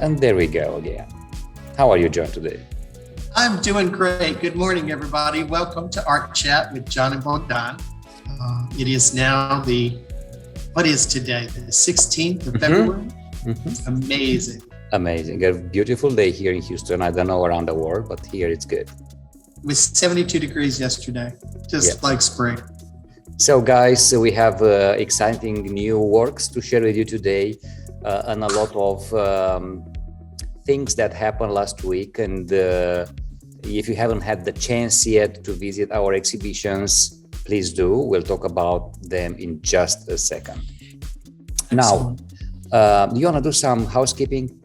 And there we go again. How are you, John, today? I'm doing great. Good morning, everybody. Welcome to Art Chat with John and Bogdan. It is now what is today? The 16th of February? Amazing. Amazing. A beautiful day here in Houston. I don't know around the world, but here it's good. It was 72 degrees yesterday, just like spring. So guys, we have exciting new works to share with you today and a lot of things that happened last week. And if you haven't had the chance yet to visit our exhibitions, please do. We'll talk about them in just a second. Excellent. Now, do you want to do some housekeeping?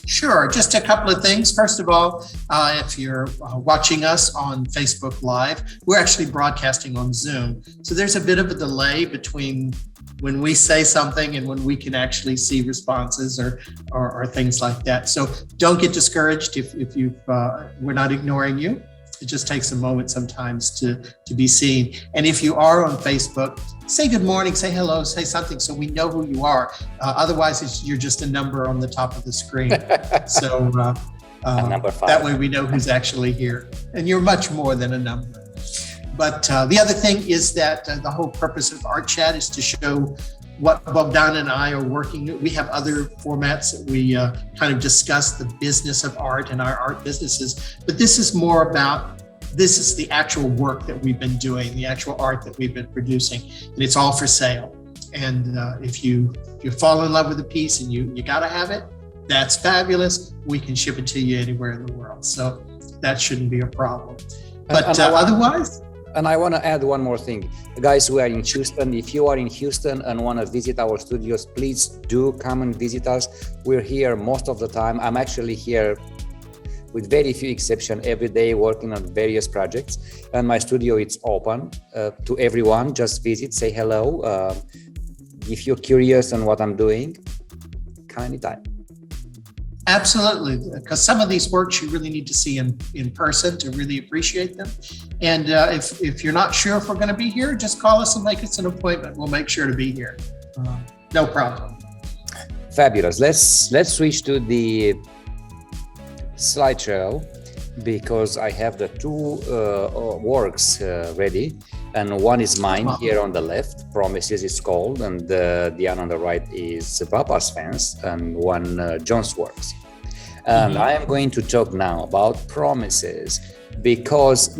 Sure. Just a couple of things. First of all, if you're watching us on Facebook Live, we're actually broadcasting on Zoom. So there's a bit of a delay between when we say something and when we can actually see responses or things like that. So don't get discouraged if we're not ignoring you. It just takes a moment sometimes to be seen. And if you are on Facebook, say good morning, say hello, say something so we know who you are. Otherwise, you're just a number on the top of the screen. So number 5. That way we know who's actually here. And you're much more than a number. But the other thing is that the whole purpose of Art Chat is to show what Bogdan and I are working. We have other formats that we kind of discuss the business of art and our art businesses. But this is more about, this is the actual work that we've been doing, the actual art that we've been producing. And it's all for sale. And if you fall in love with a piece and you got to have it, that's fabulous. We can ship it to you anywhere in the world. So that shouldn't be a problem. But otherwise... And I want to add one more thing. Guys, we are in Houston. If you are in Houston and want to visit our studios, please do come and visit us. We're here most of the time. I'm actually here with very few exceptions every day working on various projects. And my studio is open to everyone. Just visit, say hello. If you're curious on what I'm doing, come anytime. Absolutely, because some of these works you really need to see in person to really appreciate them. And if you're not sure if we're going to be here, just call us and make us an appointment. We'll make sure to be here. No problem. Fabulous. Let's switch to the slideshow because I have the two works ready. And one is mine here on the left, Promises is called, and the one on the right is Papa's Fence, and one John's works. And I am going to talk now about Promises because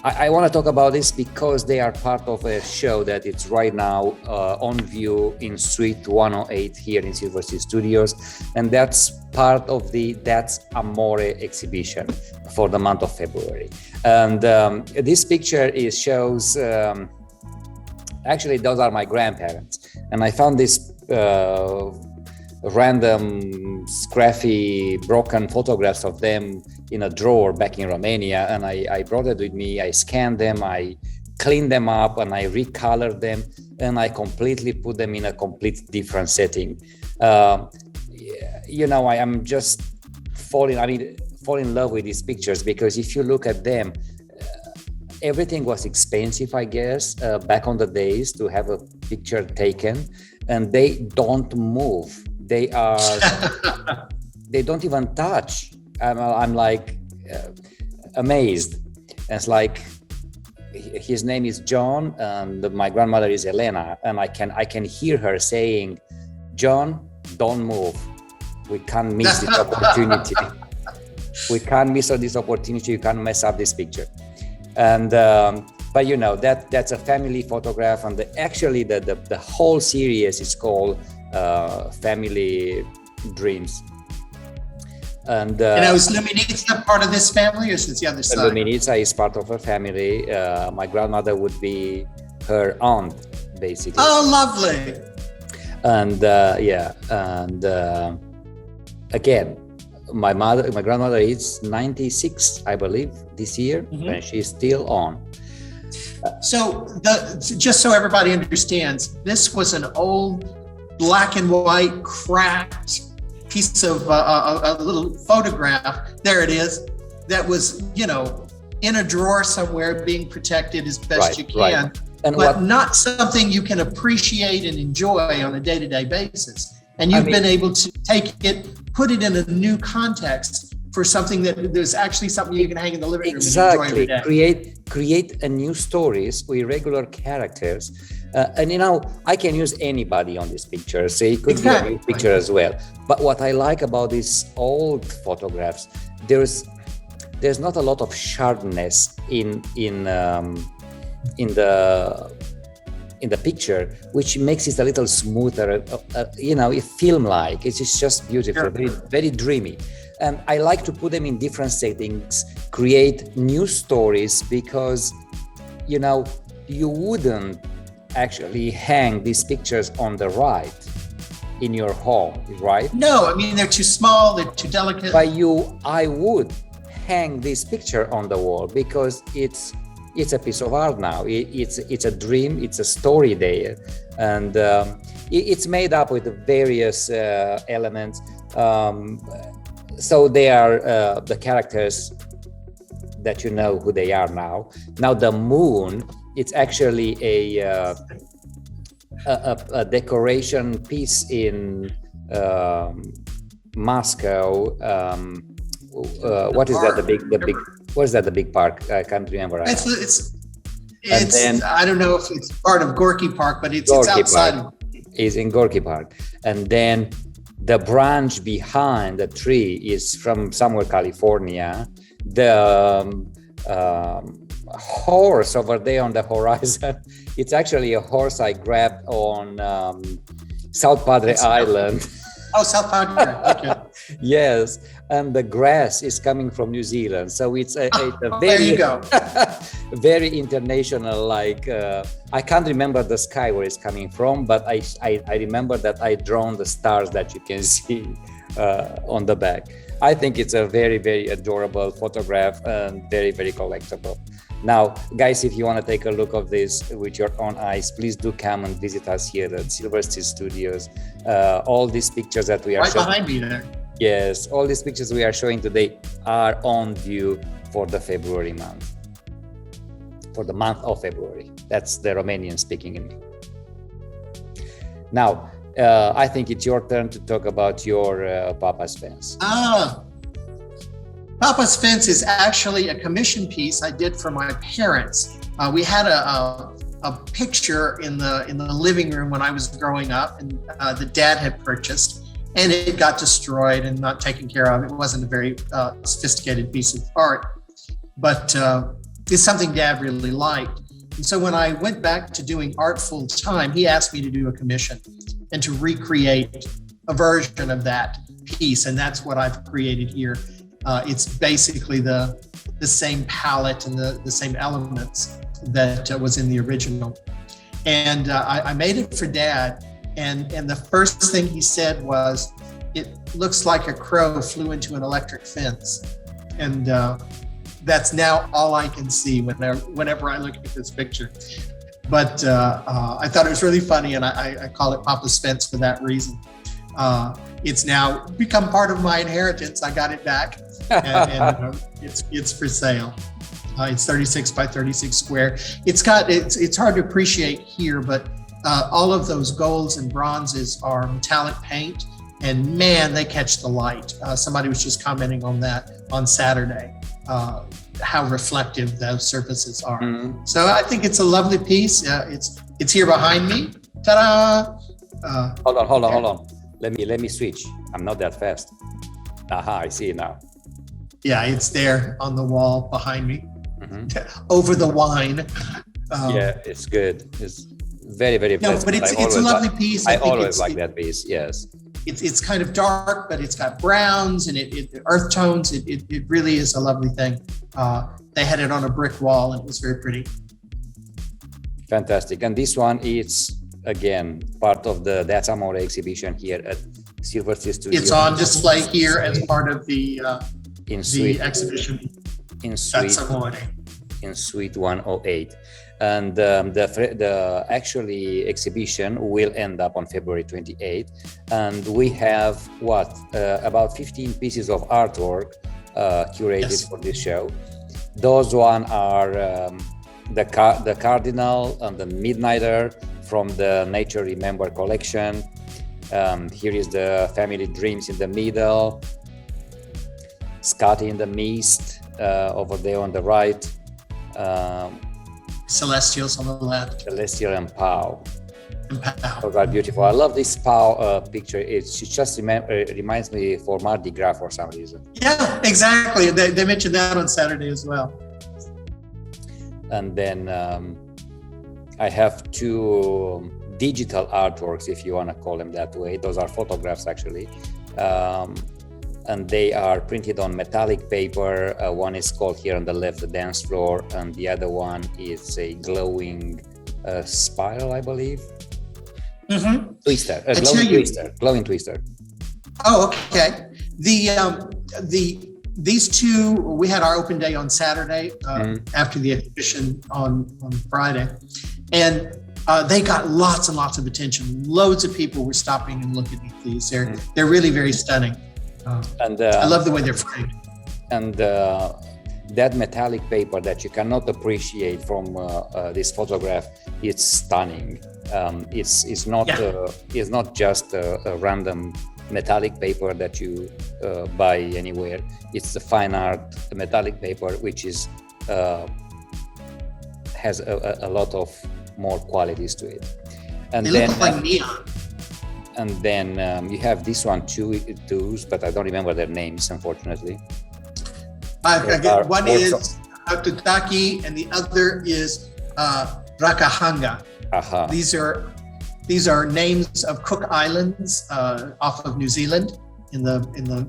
I want to talk about this because they are part of a show that it's right now on view in Suite 108 here in Silver Sea Studios, and that's part of the That's Amore exhibition for the month of February. And this picture shows, actually those are my grandparents, and I found this random scruffy broken photographs of them in a drawer back in Romania, and I brought it with me. I scanned them, I cleaned them up, and I recolored them, and I completely put them in a complete different setting. You know, I am just fall in love with these pictures because if you look at them, everything was expensive, I guess, back on the days to have a picture taken, and they don't move. They don't even touch. I'm like amazed. And it's like his name is John and my grandmother is Elena, and I can hear her saying, "John, don't move. We can't miss this opportunity. We can't miss this opportunity. You can't mess up this picture." And but you know that's a family photograph, and the whole series is called Family Dreams. And is Luminitsa part of this family, or is it the other side? Luminitsa is part of her family. My grandmother would be her aunt, basically. Oh, lovely. And again, my grandmother is 96, I believe, this year, and she's still on. So just so everybody understands, this was an old black and white cracked piece of a little photograph. There it is. That was, in a drawer somewhere being protected as best you can. Right. But not something you can appreciate and enjoy on a day-to-day basis. And you've been able to take it, put it in a new context for something that there's actually something you can hang in the living room. Exactly. And enjoy every day. Create a new stories with regular characters. And I can use anybody on this picture, so it could be a new picture as well. But what I like about these old photographs, there's not a lot of sharpness in the picture, which makes it a little smoother. It film-like. It's just beautiful, very, very dreamy. And I like to put them in different settings, create new stories, because you wouldn't actually hang these pictures on the right in your home, right? No, they're too small, they're too delicate. But I would hang this picture on the wall because it's a piece of art now. It's a dream, it's a story there, and it's made up with various elements. So they are the characters that you know who they are now. Now the moon, it's actually a decoration piece in Moscow. What is that? The big. What is that? The big park? I can't remember. It's I don't know if it's part of Gorky Park, but it's outside. Is in Gorky Park, and then the branch behind the tree is from somewhere California. The horse over there on the horizon, it's actually a horse I grabbed on South Padre Island. Oh, South Padre. Okay. Yes, and the grass is coming from New Zealand, so it's a very, there you go. very international. I can't remember the sky where it's coming from, but I remember that I drawn the stars that you can see on the back. I think it's a very, very adorable photograph and very, very collectible. Now, guys, if you want to take a look of this with your own eyes, please do come and visit us here at Silver Steel Studios. All these pictures that we are right behind me there. Yes, all these pictures we are showing today are on view for the February month. For the month of February. That's the Romanian speaking in me. Now, I think it's your turn to talk about your Papa's Fence. Papa's Fence is actually a commission piece I did for my parents. We had a picture in the living room when I was growing up, and the dad had purchased, and it got destroyed and not taken care of. It wasn't a very sophisticated piece of art, but it's something Dad really liked. And so when I went back to doing art full time, he asked me to do a commission and to recreate a version of that piece, and that's what I've created here. It's basically the same palette and the same elements that was in the original. And I made it for Dad. And the first thing he said was, "It looks like a crow flew into an electric fence." And that's now all I can see whenever I look at this picture. But I thought it was really funny, and I call it Papa's Fence for that reason. It's now become part of my inheritance. I got it back, and it's for sale. It's 36 by 36 square. It's hard to appreciate here, but all of those golds and bronzes are metallic paint, and man, they catch the light. Somebody was just commenting on that on Saturday, how reflective those surfaces are. Mm-hmm. So I think it's a lovely piece. It's here behind me. Ta-da! Hold on. Let me switch. I'm not that fast. Aha, I see it now. Yeah, it's there on the wall behind me, over the wine. Yeah, it's good. It's very, very pleasant. No, but it's a lovely piece. I always like that piece. Yes. It's kind of dark, but it's got browns and it earth tones. It really is a lovely thing. They had it on a brick wall, and it was very pretty. Fantastic. And this one is, again, part of the That's Amore exhibition here at Silver Steel Studios. It's on display here as part of the exhibition. In Suite 108. And the actually exhibition will end up on February 28th. And we have about 15 pieces of artwork curated for this show. Those one are the Cardinal and the Midnighter from the Nature Remember collection. Here is the family dreams in the middle, Scotty in the mist over there on the right, Celestials on the left. Celestial and Pau. Those are beautiful. I love this Pau picture. It just reminds me for Mardi Gras for some reason. Yeah, exactly. They mentioned that on Saturday as well. And then I have two digital artworks, if you want to call them that way. Those are photographs actually. And they are printed on metallic paper. One is called here on the left, the dance floor, and the other one is a glowing spiral, I believe. Mm-hmm. Twister, glowing twister. Oh, okay. These two, we had our open day on Saturday after the exhibition on Friday, and they got lots and lots of attention. Loads of people were stopping and looking at these. They're really very stunning. And I love the way they're framed. And that metallic paper that you cannot appreciate from this photograph, it's stunning. It's not just a random metallic paper that you buy anywhere. It's the fine art metallic paper, which is has a lot of more qualities to it. And they then look like neon. And then you have this one too, but I don't remember their names, unfortunately. One is Tutaki and the other is Rakahanga. Aha. These are names of Cook Islands off of New Zealand in the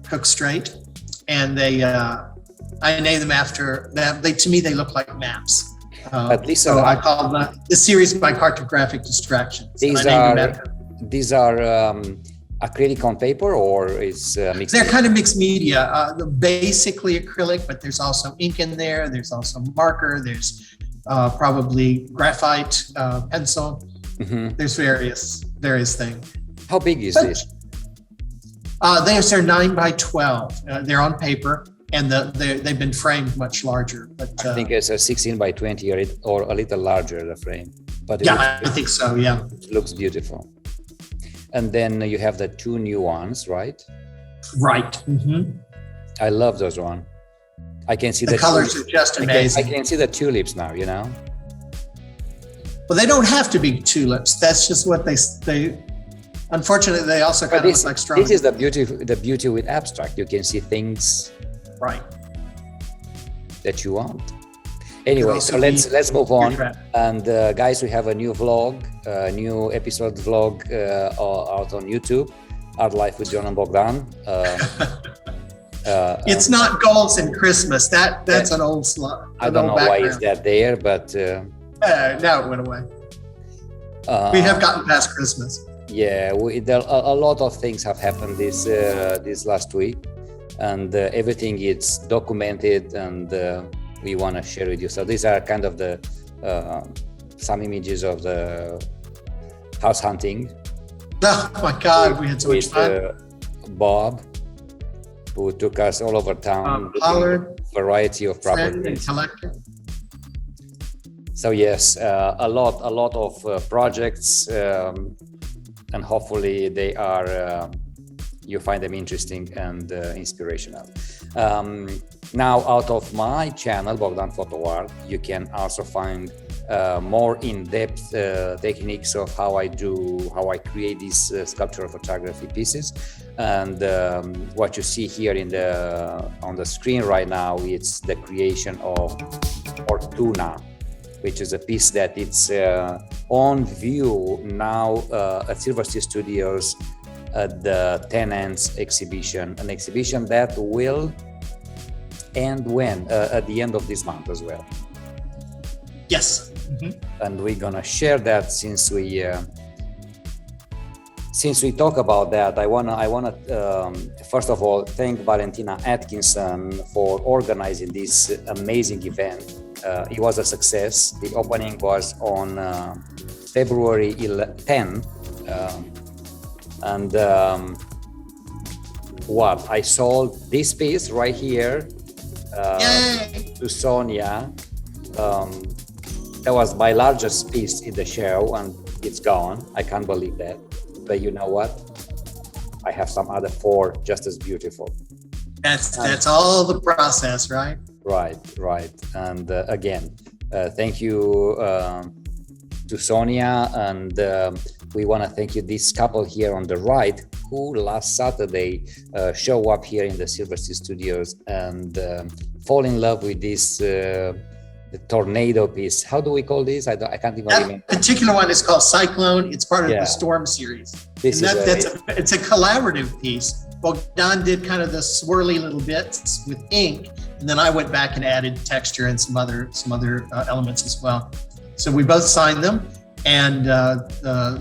Cook Strait, and they I named them after that. To me, they look like maps. At least so I call the series by cartographic distractions. These are acrylic on paper, or is mixed? They're kind of mixed media. Basically acrylic, but there's also ink in there. There's also marker. There's probably graphite, pencil. Mm-hmm. There's various things. How big is this? They're 9 by 12. They're on paper, and they've been framed much larger. But I think it's a 16 by 20 or a little larger, the frame. But I think so. Yeah, it looks beautiful. And then you have the two new ones, right? Right. Mm-hmm. I love those ones. I can see the colors are just amazing. I can see the tulips now, you know. Well, they don't have to be tulips. That's just what they. Unfortunately, they also kind of look like strawberries. This is the beauty with abstract. You can see things, right, that you want. Anyway, so let's move on. And guys, we have a new vlog, a new episode vlog out on YouTube, Art Life with John and Bogdan. It's not goals and Christmas. That's an old slot. I don't know why it's that there, but now it went away. We have gotten past Christmas. Yeah, a lot of things have happened this last week, and everything is documented, and we want to share with you. So these are kind of the some images of the house hunting. Oh my God, we had so much fun. Bob, who took us all over town, Howard, variety of properties. So yes, a lot of projects, and hopefully they are you find them interesting and inspirational. Now, out of my channel, Bogdan Photo Art, you can also find more in-depth techniques of how I create these sculptural photography pieces. And what you see here on the screen right now, it's the creation of Fortuna, which is a piece that it's on view now at Silver Sea Studios at the 10 Ends exhibition, an exhibition that will end at the end of this month as well. Yes. Mm-hmm. And we're gonna share that since we talk about that. I wanna first of all thank Valentina Atkinson for organizing this amazing event. It was a success. The opening was on February 10, and I sold this piece right here to Sonia. That was my largest piece in the show, and it's gone. I can't believe that. but you know what? I have some other 4 just as beautiful. That's all the process, right? Right. And again, thank you to Sonia, and we want to thank you, this couple here on the right, who last Saturday show up here in the Silver Sea Studios and fall in love with this the tornado piece. How do we call this? I can't even remember. That particular one is called Cyclone. It's part of the Storm series. It's a collaborative piece. Bogdan did kind of the swirly little bits with ink, and then I went back and added texture and some other elements as well. So we both signed them, and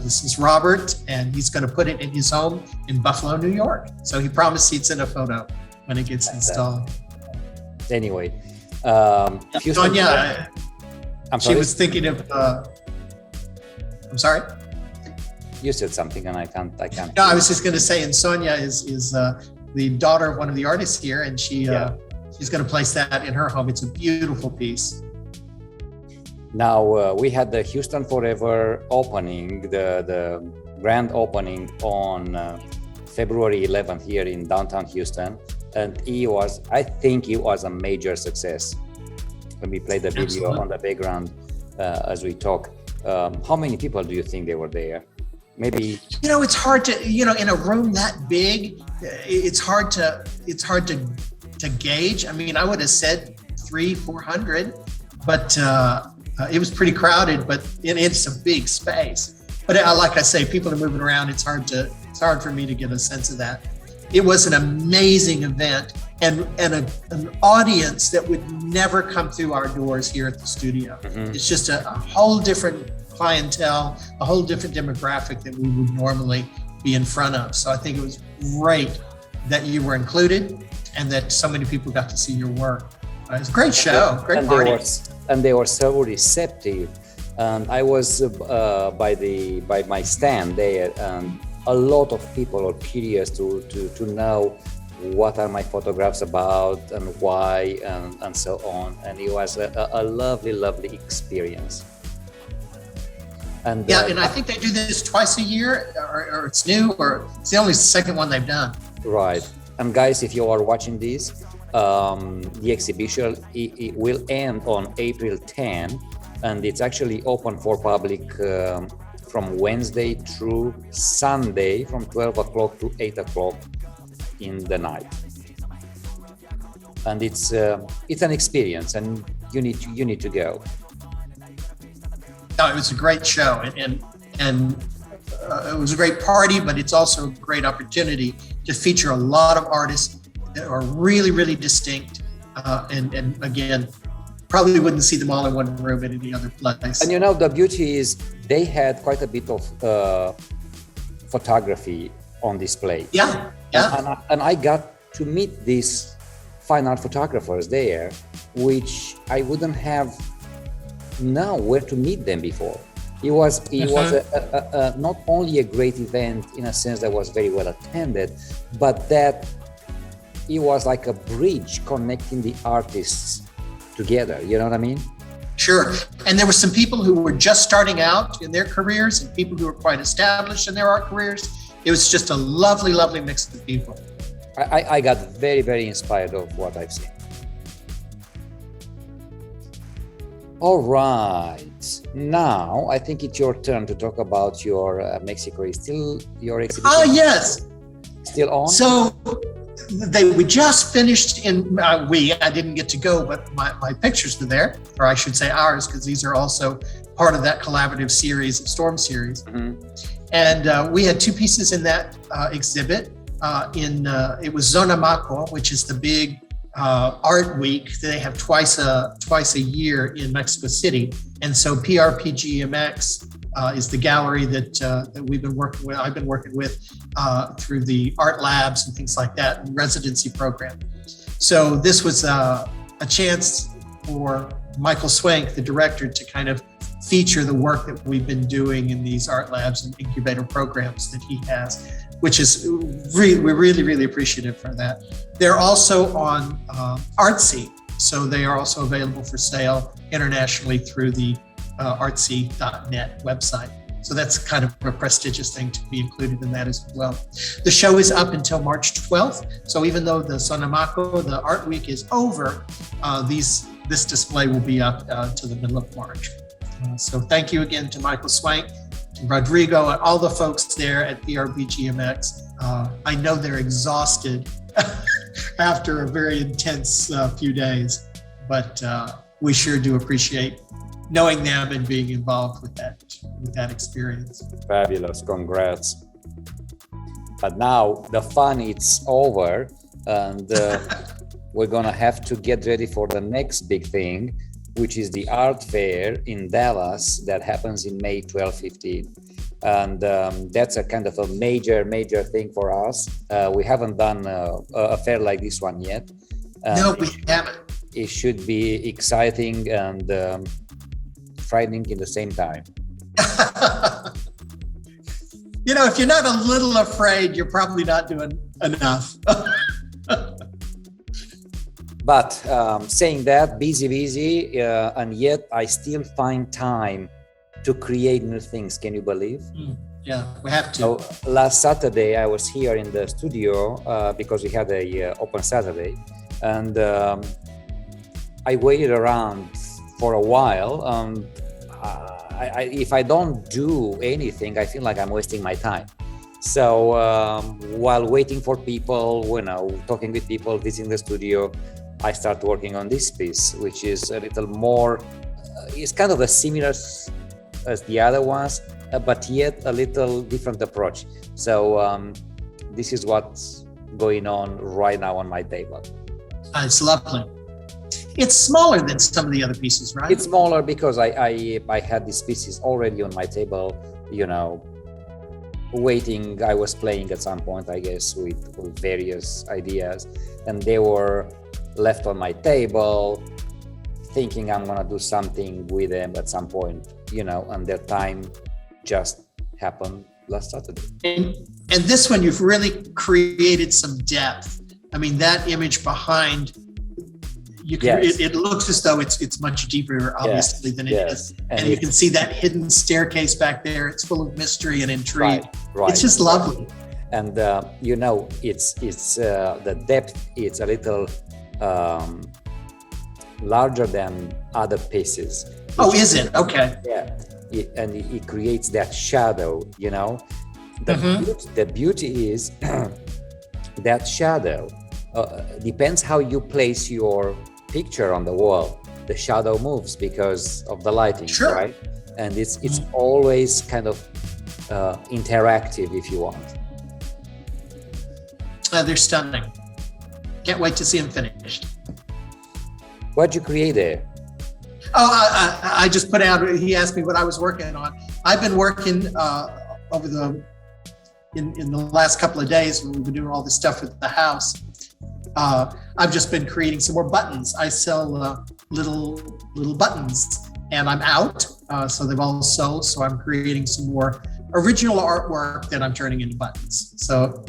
this is Robert, and he's going to put it in his home in Buffalo, New York. So he promised he'd send a photo when it gets installed. Anyway, Sonia, she was thinking of. I'm sorry. You said something, and I can't. No, I was just going to say, and Sonia is the daughter of one of the artists here, and she's going to place that in her home. It's a beautiful piece. Now we had the Houston Forever opening, the grand opening on February 11th here in downtown Houston, and I think it was a major success. When we played the video on the background as we talk, how many people do you think they were there? Maybe it's hard to in a room that big, it's hard to gauge. I mean, I would have said 300-400, but it was pretty crowded. But it's a big space. But like I say, people are moving around. It's hard for me to get a sense of that. It was an amazing event, and an audience that would never come through our doors here at the studio. Mm-hmm. It's just a whole different clientele, a whole different demographic that we would normally be in front of. So I think it was great that you were included and that so many people got to see your work. It was a great show, great party. They were so receptive. I was by my stand there, and a lot of people are curious to know what are my photographs about and why and so on. And it was a lovely experience. And I think they do this twice a year, or it's new, or it's the only second one they've done. Right. And guys, if you are watching this, the exhibition it will end on April 10, and it's actually open for public from Wednesday through Sunday from 12 o'clock to 8 o'clock in the night. And it's an experience, and you need to go. No, it was a great show, and it was a great party, but it's also a great opportunity to feature a lot of artists that are really distinct, and again, probably wouldn't see them all in one room at any other place. And the beauty is they had quite a bit of photography on display. Yeah. And I got to meet these fine art photographers there, which I wouldn't have known where to meet them before. It was a not only a great event in a sense that was very well attended, but that it was like a bridge connecting the artists together. You know what I mean? Sure. And there were some people who were just starting out in their careers and people who were quite established in their art careers. It was just a lovely mix of people. I got very inspired of what I've seen. All right. Now I think it's your turn to talk about your Mexico. Is still your exhibition? Oh, yes. Still on? So we just finished I didn't get to go, but my pictures were there, or I should say ours, because these are also part of that collaborative series, Storm series. Mm-hmm. And we had 2 pieces in that exhibit. It was Zonamaco, which is the big art week they have twice a year in Mexico City. And so PRPGMX is the gallery that we've been working with. I've been working with through the art labs and things like that, and residency program. So this was a chance for Michael Swank, the director, to kind of feature the work that we've been doing in these art labs and incubator programs that he has, which is we're really appreciative for that. They're also on Artsy, so they are also available for sale internationally through the artsy.net website. So that's kind of a prestigious thing to be included in that as well. The show is up until March 12th. So even though the Sonamaco, the Art Week is over, this display will be up to the middle of March. So thank you again to Michael Swank, to Rodrigo, and all the folks there at PRBGMX. I know they're exhausted after a very intense few days, but we sure do appreciate knowing them and being involved with that experience. Fabulous, congrats. But now the fun is over, and we're gonna have to get ready for the next big thing, which is the art fair in Dallas that happens in May 12-15. And that's a kind of a major thing for us. We haven't done a fair like this one yet. No, we haven't. It should be exciting and frightening in the same time. You know, if you're not a little afraid, you're probably not doing enough. But saying that, busy, and yet I still find time to create new things. Can you believe? Yeah, we have to. So last Saturday, I was here in the studio because we had a open Saturday, and I waited around for a while. If I don't do anything, I feel like I'm wasting my time. So while waiting for people, talking with people, visiting the studio, I start working on this piece, which is a little more, it's kind of a similar as the other ones, but yet a little different approach. So this is what's going on right now on my table. It's lovely. It's smaller than some of the other pieces, right? It's smaller because I had these pieces already on my table, waiting. I was playing at some point, I guess, with various ideas, and they were left on my table, thinking I'm gonna do something with them at some point, and their time just happened last Saturday. And this one, you've really created some depth. I mean, that image behind, it looks as though it's much deeper, obviously, than it is. And you can see that hidden staircase back there. It's full of mystery and intrigue. Right. It's just lovely. And it's the depth. It's a little larger than other pieces. Oh, is it? Okay. Yeah, and it creates that shadow. The beauty is that shadow depends how you place your picture on the wall. The shadow moves because of the lighting, right? And it's always kind of interactive, if you want. They're stunning. Can't wait to see them finished. What'd you create there? Oh, I just put out, he asked me what I was working on. I've been working in the last couple of days when we've been doing all this stuff with the house. I've just been creating some more buttons. I sell little buttons, and I'm out, so they've all sold. So I'm creating some more original artwork that I'm turning into buttons. So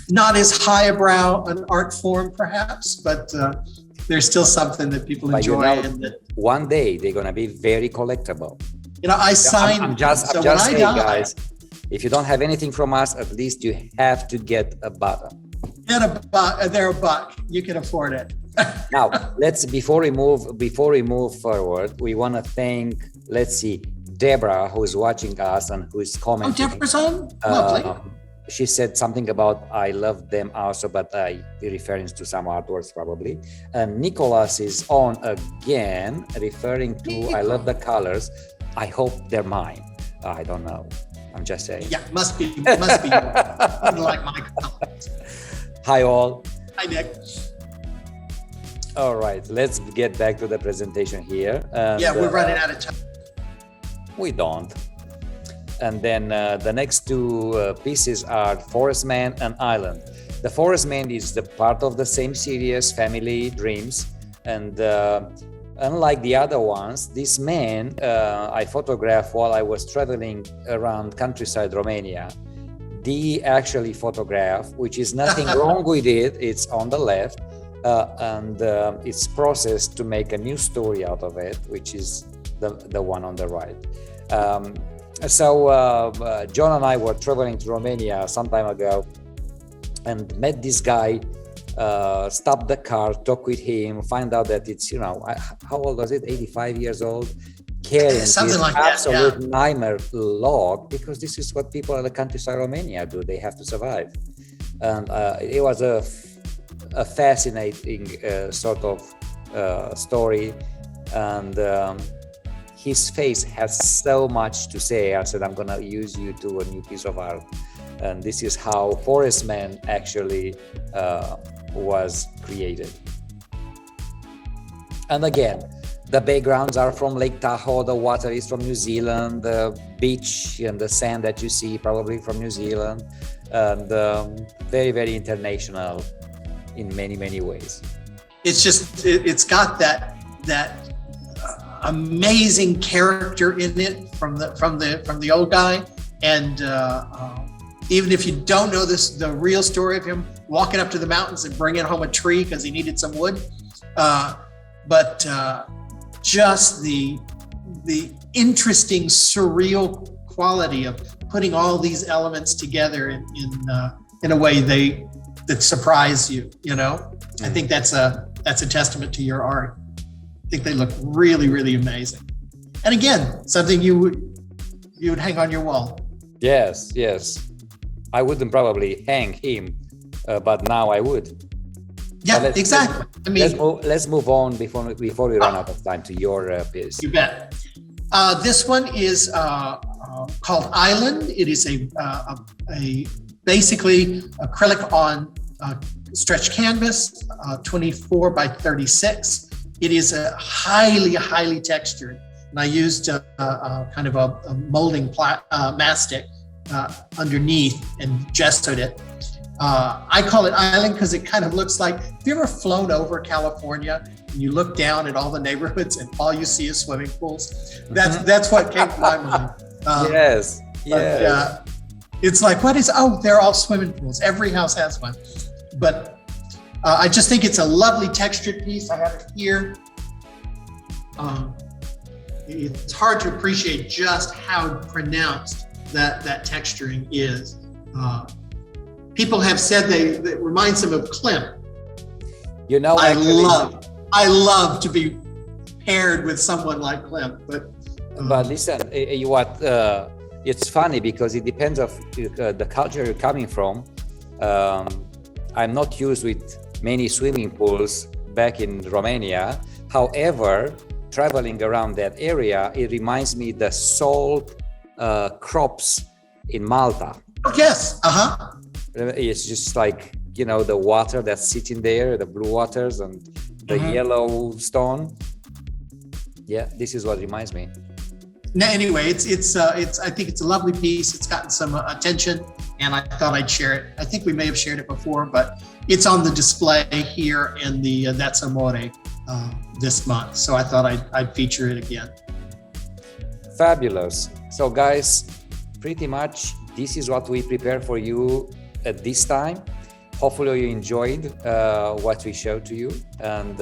not as highbrow an art form, perhaps, but there's still something that people enjoy. And that, one day they're gonna be very collectible. I signed. I'm just saying, guys. If you don't have anything from us, at least you have to get a button. They're a buck. You can afford it. Now, before we move forward, we want to thank, Deborah, who is watching us and who is commenting. Oh, Deborah's on? Lovely. She said something about I love them also, but I referring to some artworks probably. And Nicholas is on again, referring to I love the colors. I hope they're mine. I don't know. I'm just saying. Yeah, must be yours. Like my colors. Hi all. Hi Nick. All right, let's get back to the presentation here. And, we're running out of time. We don't. And then the next two pieces are Forest Man and Island. The Forest Man is the part of the same series, Family Dreams. And unlike the other ones, this man I photographed while I was traveling around countryside Romania. The actually photograph, which is nothing wrong with it, it's on the left. And it's processed to make a new story out of it, which is the one on the right. So John and I were traveling to Romania some time ago and met this guy, stopped the car, talked with him, find out that it's, how old was it? 85 years old, carrying Something this like that, absolute nightmare log, because this is what people in the countryside Romania do. They have to survive. And it was a fascinating sort of story. And his face has so much to say. I said, I'm going to use you to a new piece of art. And this is how Forest Man actually was created. And again, the backgrounds are from Lake Tahoe, the water is from New Zealand, the beach and the sand that you see probably from New Zealand, and very, very international in many, many ways. It's just, it's got that amazing character in it from the old guy. And even if you don't know the real story of him walking up to the mountains and bringing home a tree because he needed some wood, but just the interesting, surreal quality of putting all these elements together in a way that surprise you. I think that's a testament to your art. I think they look really, really amazing. And again, something you would hang on your wall. Yes. I wouldn't probably hang him, but now I would. Yeah, exactly. I mean, let's move on before we run out of time to your piece. You bet. This one is called Island. It is a basically acrylic on stretch canvas, 24 by 36. It is a highly textured, and I used kind of a molding mastic underneath and gessoed it. I call it Island because it kind of looks like, have you ever flown over California and you look down at all the neighborhoods and all you see is swimming pools? That's what came to my mind. Yes. It's like, they're all swimming pools. Every house has one. But I just think it's a lovely textured piece. I have it here. It's hard to appreciate just how pronounced that texturing is. People have said that it reminds them of Klimt. I love to be paired with someone like Klimt. But listen, it's funny because it depends of the culture you're coming from. I'm not used with many swimming pools back in Romania. However, traveling around that area, it reminds me the salt crops in Malta. Yes. It's just like, the water that's sitting there, the blue waters and the yellow stone. Yeah, this is what reminds me. Anyway, it's I think it's a lovely piece. It's gotten some attention, and I thought I'd share it. I think we may have shared it before, but it's on the display here in the That's Amore this month. So I thought I'd feature it again. Fabulous. So guys, pretty much this is what we prepare for you at this time. Hopefully you enjoyed what we showed to you, and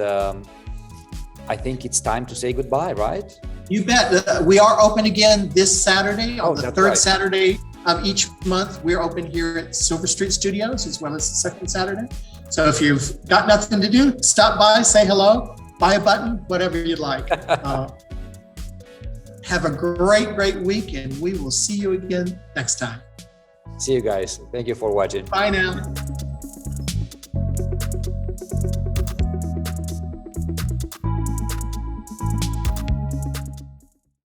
I think it's time to say goodbye, right? You bet. We are open again this Saturday, on the third Saturday of each month. We're open here at Silver Street Studios, as well as the second Saturday. So if you've got nothing to do, stop by, say hello, buy a button, whatever you'd like. Have a great week, and we will see you again next time. See you guys. Thank you for watching. Bye now.